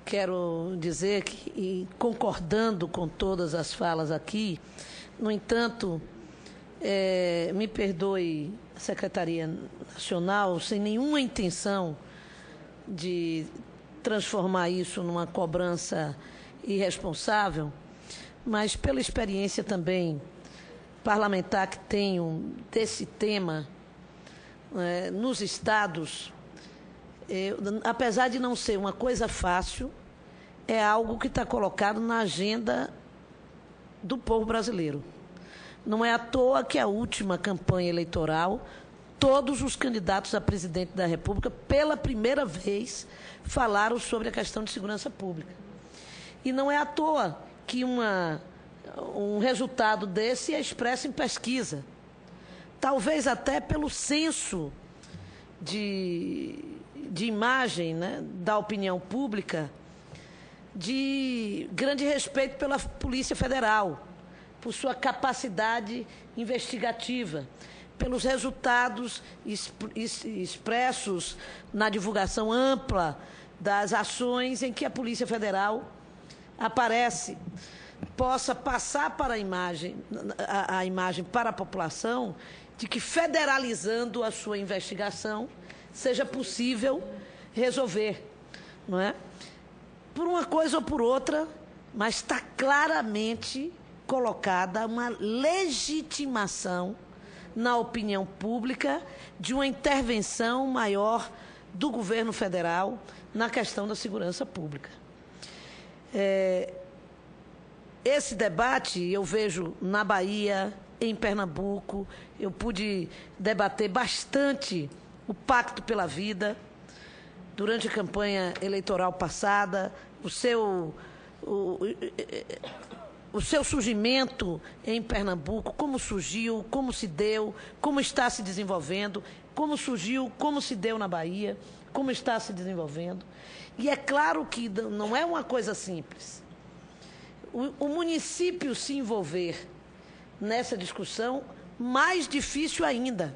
quero dizer que, e concordando com todas as falas aqui, no entanto, me perdoe a Secretaria Nacional, sem nenhuma intenção de transformar isso numa cobrança irresponsável, mas pela experiência também parlamentar que tenho desse tema nos estados, apesar de não ser uma coisa fácil, é algo que está colocado na agenda do povo brasileiro. Não é à toa que a última campanha eleitoral, todos os candidatos a presidente da República, pela primeira vez, falaram sobre a questão de segurança pública. E não é à toa que um resultado desse é expresso em pesquisa. Talvez até pelo senso de imagem, né, da opinião pública, de grande respeito pela Polícia Federal, por sua capacidade investigativa, pelos resultados expressos na divulgação ampla das ações em que a Polícia Federal aparece, possa passar para a imagem para a população de que, federalizando a sua investigação, seja possível resolver, não é? Por uma coisa ou por outra, mas está claramente colocada uma legitimação na opinião pública de uma intervenção maior do governo federal na questão da segurança pública. Esse debate eu vejo na Bahia, em Pernambuco, eu pude debater bastante o Pacto pela Vida durante a campanha eleitoral passada, o seu surgimento em Pernambuco, como surgiu, como se deu, como está se desenvolvendo, como surgiu, como se deu na Bahia, como está se desenvolvendo. E é claro que não é uma coisa simples. O município se envolver nessa discussão, mais difícil ainda.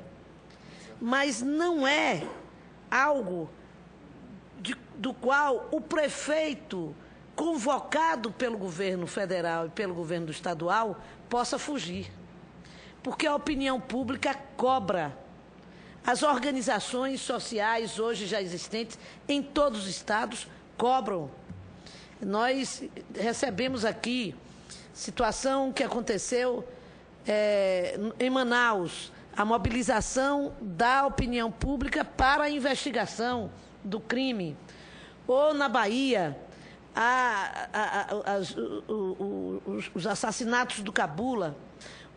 Mas não é algo do qual o prefeito, convocado pelo governo federal e pelo governo estadual, possa fugir. Porque a opinião pública cobra. As organizações sociais, hoje já existentes, em todos os estados, cobram. Nós recebemos aqui situação que aconteceu em Manaus, a mobilização da opinião pública para a investigação do crime. Ou na Bahia, os assassinatos do Cabula,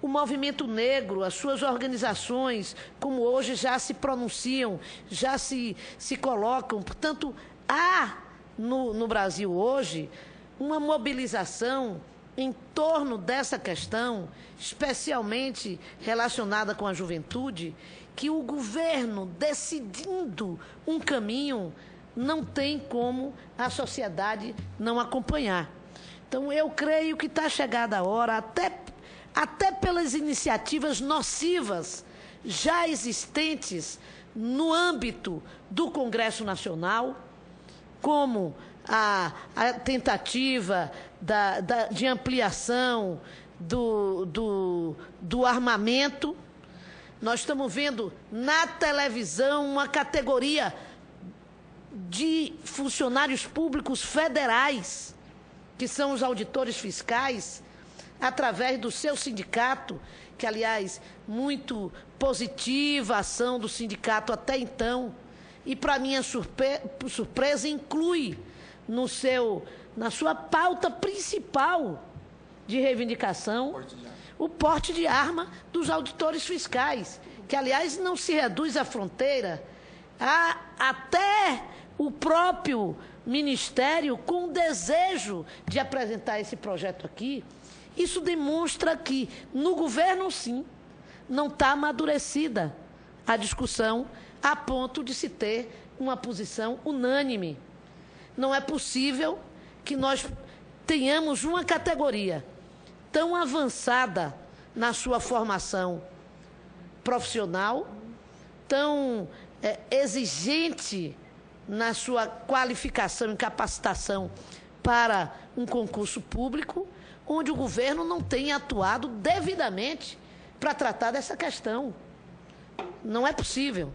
o movimento negro, as suas organizações, como hoje já se pronunciam, já se colocam. Portanto, há no Brasil hoje uma mobilização em torno dessa questão, especialmente relacionada com a juventude, que o governo, decidindo um caminho, não tem como a sociedade não acompanhar. Então, eu creio que está chegada a hora, até pelas iniciativas nocivas já existentes no âmbito do Congresso Nacional, como a tentativa de ampliação do armamento. Nós estamos vendo na televisão uma categoria de funcionários públicos federais, que são os auditores fiscais, através do seu sindicato, que, aliás, muito positiva a ação do sindicato até então, e, para minha surpresa, inclui na sua pauta principal de reivindicação o porte de arma dos auditores fiscais, que, aliás, não se reduz à fronteira, até o próprio Ministério com o desejo de apresentar esse projeto aqui. Isso demonstra que, no governo, sim, não está amadurecida a discussão a ponto de se ter uma posição unânime. Não é possível que nós tenhamos uma categoria tão avançada na sua formação profissional, tão exigente na sua qualificação e capacitação para um concurso público, onde o governo não tem atuado devidamente para tratar dessa questão. Não é possível.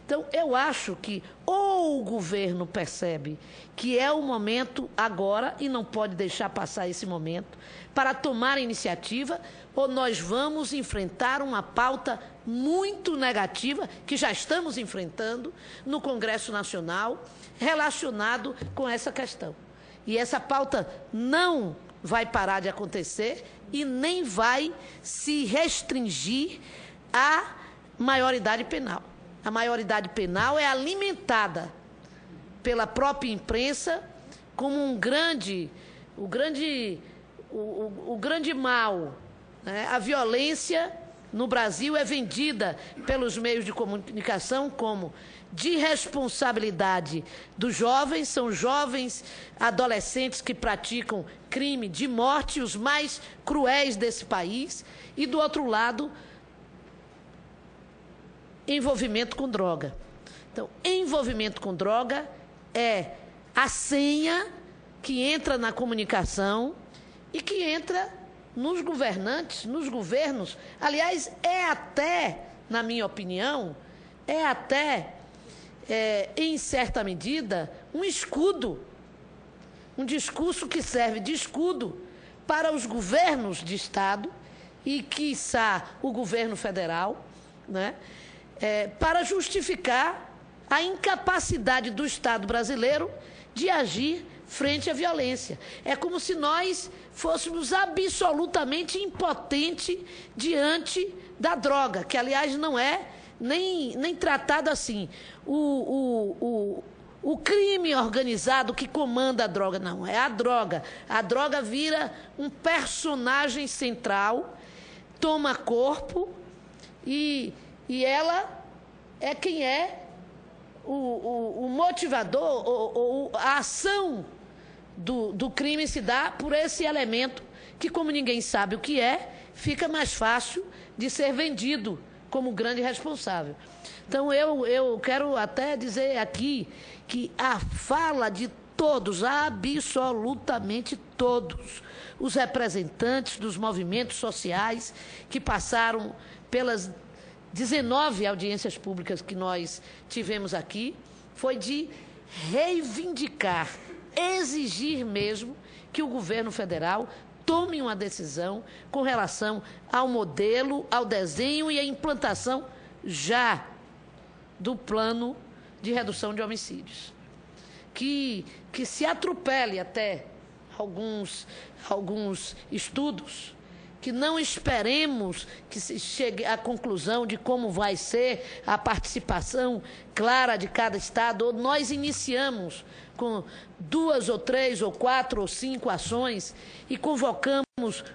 Então, eu acho que ou o governo percebe que é o momento agora e não pode deixar passar esse momento para tomar a iniciativa, ou nós vamos enfrentar uma pauta muito negativa, que já estamos enfrentando no Congresso Nacional, relacionado com essa questão. E essa pauta não vai parar de acontecer e nem vai se restringir à maioridade penal. A maioridade penal é alimentada pela própria imprensa como o grande mal, né? A violência no Brasil é vendida pelos meios de comunicação como de responsabilidade dos jovens, são jovens adolescentes que praticam crime de morte, os mais cruéis desse país, e do outro lado, envolvimento com droga. Então, envolvimento com droga é a senha que entra na comunicação e que entra nos governantes, nos governos. Aliás, é até, na minha opinião, em certa medida, um escudo, um discurso que serve de escudo para os governos de Estado e, quiçá, o governo federal, né? Para justificar a incapacidade do Estado brasileiro de agir frente à violência. É como se nós fôssemos absolutamente impotentes diante da droga, que, aliás, não é nem tratado assim. O crime organizado que comanda a droga, não, é a droga. A droga vira um personagem central, toma corpo e ela é quem é o motivador, ou a ação do crime se dá por esse elemento que, como ninguém sabe o que é, fica mais fácil de ser vendido como grande responsável. Então, eu quero até dizer aqui que a fala de todos, absolutamente todos, os representantes dos movimentos sociais que passaram pelas 19 audiências públicas que nós tivemos aqui, foi de reivindicar, exigir mesmo que o governo federal tome uma decisão com relação ao modelo, ao desenho e à implantação já do plano de redução de homicídios. Que se atropele até alguns estudos, que não esperemos que se chegue à conclusão de como vai ser a participação clara de cada Estado, ou nós iniciamos com 2 ou 3 ou 4 ou 5 ações e convocamos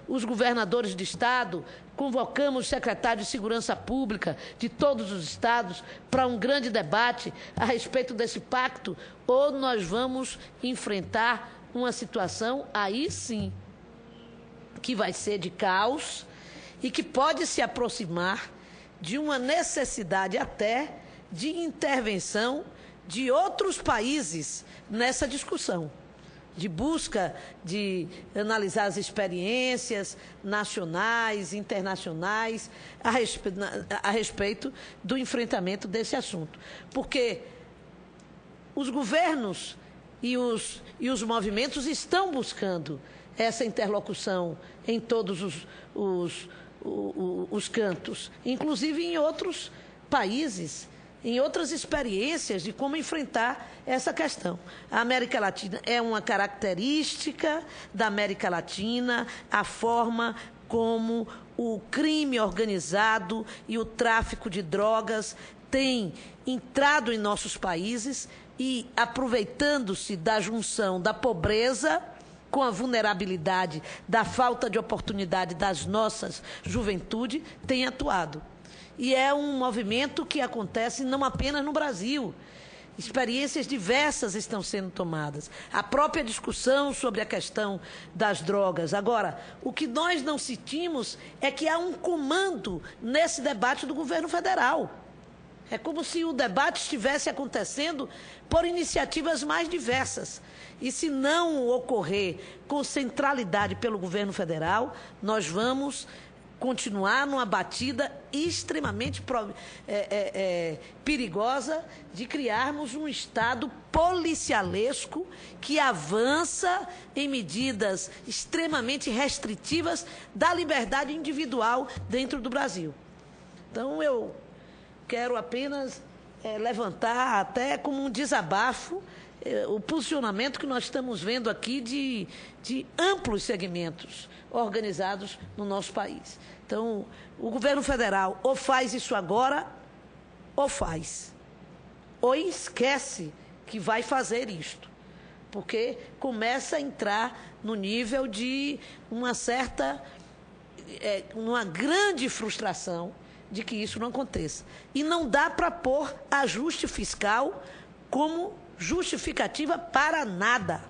os governadores de Estado, convocamos os secretários de Segurança Pública de todos os estados para um grande debate a respeito desse pacto, ou nós vamos enfrentar uma situação, aí sim, que vai ser de caos e que pode se aproximar de uma necessidade até de intervenção de outros países nessa discussão, de busca de analisar as experiências nacionais, internacionais, a respeito do enfrentamento desse assunto. Porque os governos e os movimentos estão buscando essa interlocução em todos os cantos, inclusive em outros países, em outras experiências de como enfrentar essa questão. A América Latina é uma característica da América Latina, a forma como o crime organizado e o tráfico de drogas tem entrado em nossos países e, aproveitando-se da junção da pobreza com a vulnerabilidade, da falta de oportunidade das nossas juventude, tem atuado. E é um movimento que acontece não apenas no Brasil. Experiências diversas estão sendo tomadas. A própria discussão sobre a questão das drogas. Agora, o que nós não sentimos é que há um comando nesse debate do governo federal. É como se o debate estivesse acontecendo por iniciativas mais diversas. E se não ocorrer com centralidade pelo governo federal, nós vamos continuar numa batida extremamente perigosa de criarmos um Estado policialesco que avança em medidas extremamente restritivas da liberdade individual dentro do Brasil. Então, eu quero apenas levantar, até como um desabafo, o posicionamento que nós estamos vendo aqui de amplos segmentos organizados no nosso país. Então, o governo federal ou faz isso agora, ou faz. Ou esquece que vai fazer isto. Porque começa a entrar no nível de uma grande frustração de que isso não aconteça. E não dá para pôr ajuste fiscal como justificativa para nada.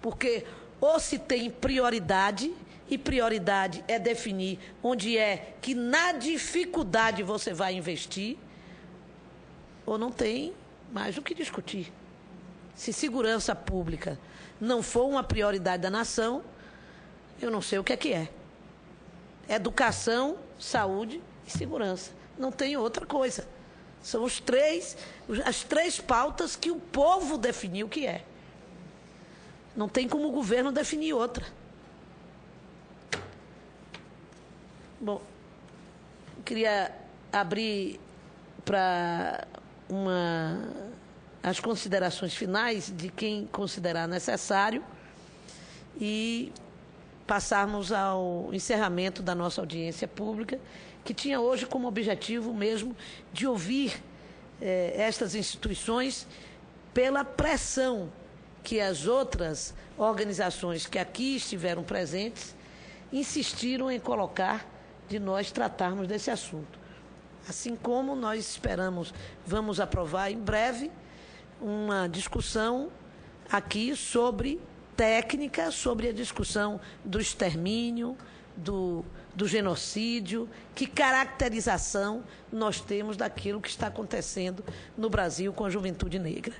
Porque ou se tem prioridade, e prioridade é definir onde é que na dificuldade você vai investir, ou não tem mais o que discutir. Se segurança pública não for uma prioridade da nação, eu não sei o que é que é. Educação, saúde e segurança. Não tem outra coisa. São as três pautas que o povo definiu que é. Não tem como o governo definir outra. Bom, eu queria abrir para as considerações finais de quem considerar necessário e passarmos ao encerramento da nossa audiência pública, que tinha hoje como objetivo mesmo de ouvir estas instituições pela pressão que as outras organizações que aqui estiveram presentes insistiram em colocar de nós tratarmos desse assunto. Assim como nós vamos aprovar em breve uma discussão aqui sobre técnica, sobre a discussão do extermínio, do genocídio, que caracterização nós temos daquilo que está acontecendo no Brasil com a juventude negra.